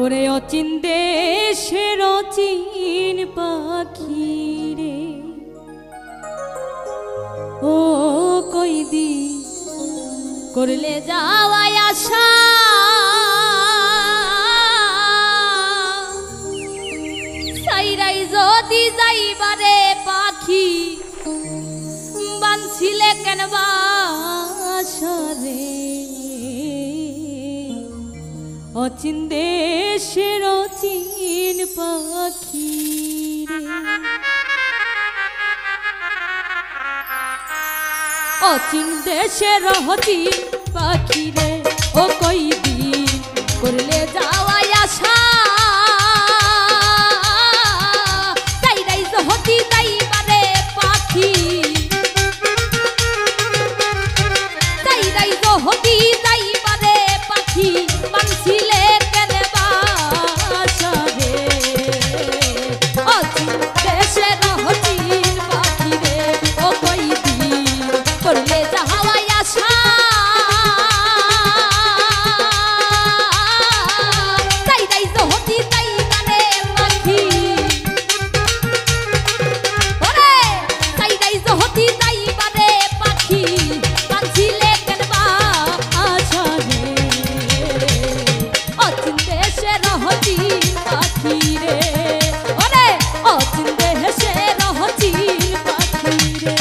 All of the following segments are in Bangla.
ওরে অচিন দেশের অচিন পাখি রে, ও কইদি করলে যাওয়াই আশা, সাইরাই যদি যাইবারে পাখি বানছিলে কেন বাসা রে, অচিন দেশের অচিন পাখি রে, অচিন দেশের অচিন পাখি রে, ও কইদিন করলে যাওয়াই আশা, তাইরাই যদি যাইবারে পাখি, তাইরাই যদি যাইবারে পাখি বানছিলে কেন বাসা রে, অচিন দেশের অচিন পাখি রে, ও কইদিন করলে যাওয়াই আশা, তাইরাই যদি যাইবারে পাখি, ওরে তাইরাই যদি যাইবারে পাখি বানছিলে কেন বাসা রে, অচিন দেশের অচিন পাখি রে, ওরে অচিন দেশের অচিন পাখি রে।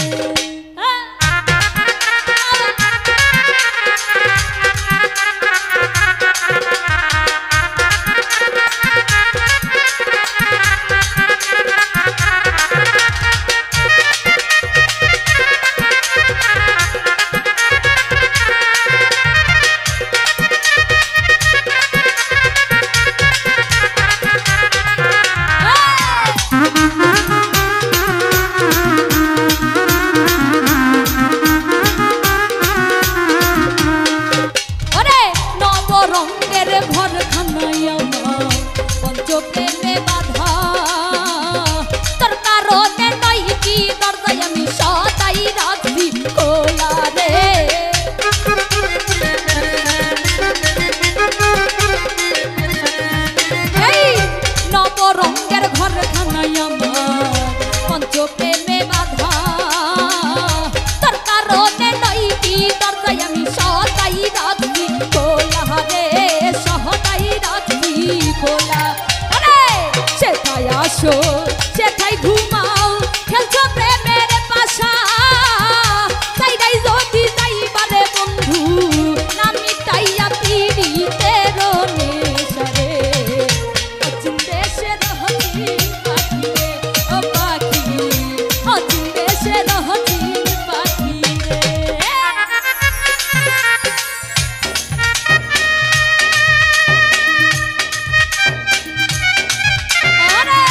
ওরে নবরঙ্গের ঘর খানাই আমার পঞ্চপ্রেমে বাধা, তোর কারণে নয় কি দরজায় আমি সদাই রাখবি খোলা রে, এই নবরঙ্গের ঘর খানাই আমার পঞ্চপ্রেমে বাধা, তোর কারণে নয় কি দরজায় আমি সদাই রাখবি খোলা রে, সদাই রাখবি খোলা, আরে সেটাই আসো সেটাই ঘুমাও খেলছো প্রেমের পাশা, তাইরাই যদি যাইবারে বন্ধু নামি তাইয়া পিড়িতের নেশা রে, অচিন দেশের অচিন পাখি রে, ও পাখি অচিন দেশের অচিন পাখি রে। আরে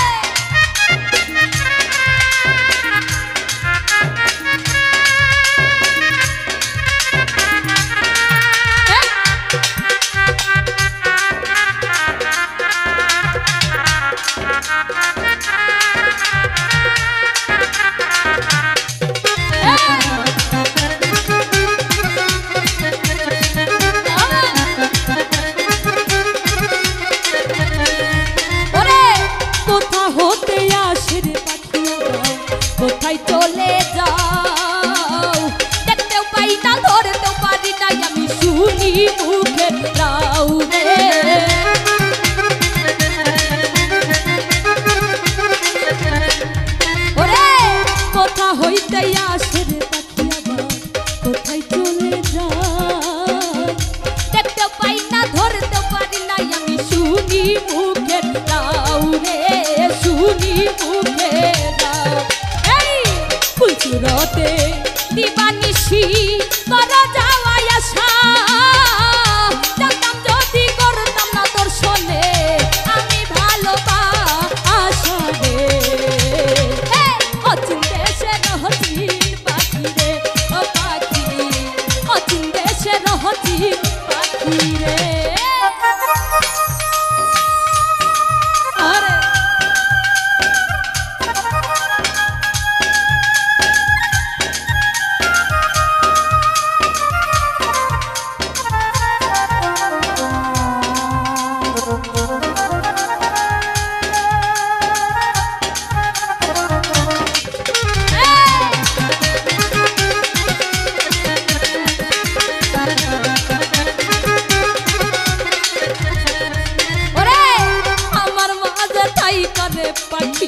পাখি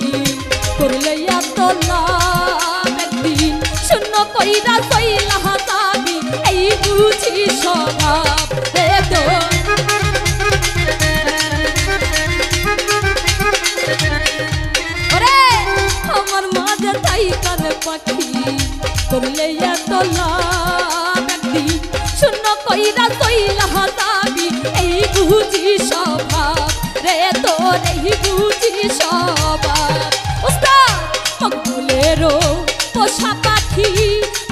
করলে এত লাভ একদিন শূন্য কইরা চইলা যাবি এই বুঝি স্বভাব রে তোর ওরে আমার মাঝে থাইকার পাখি করলে এত লাভ একদিন শূন্য কইরা চইলা যাবি এই বুঝি স্বভাব রে তোর এই বুঝি স্বভাব উস্তাদ মকবুলেরও পোষা পাখি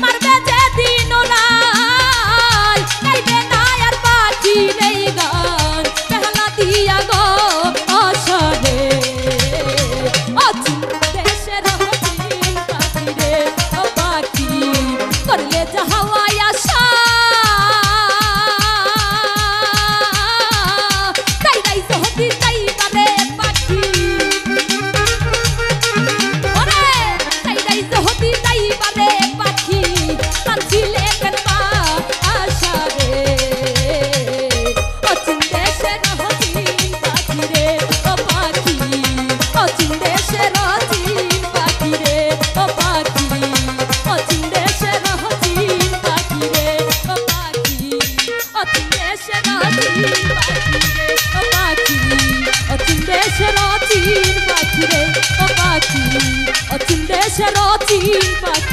মারবে যে দিন রাত গাইবে না আর পাখি নেই গান পেহলা দিয়া গো আশারে অচিন দেশের হচিন পাখি রে ও পাখি করলে যাহাওয়াই আশা Deşer o tin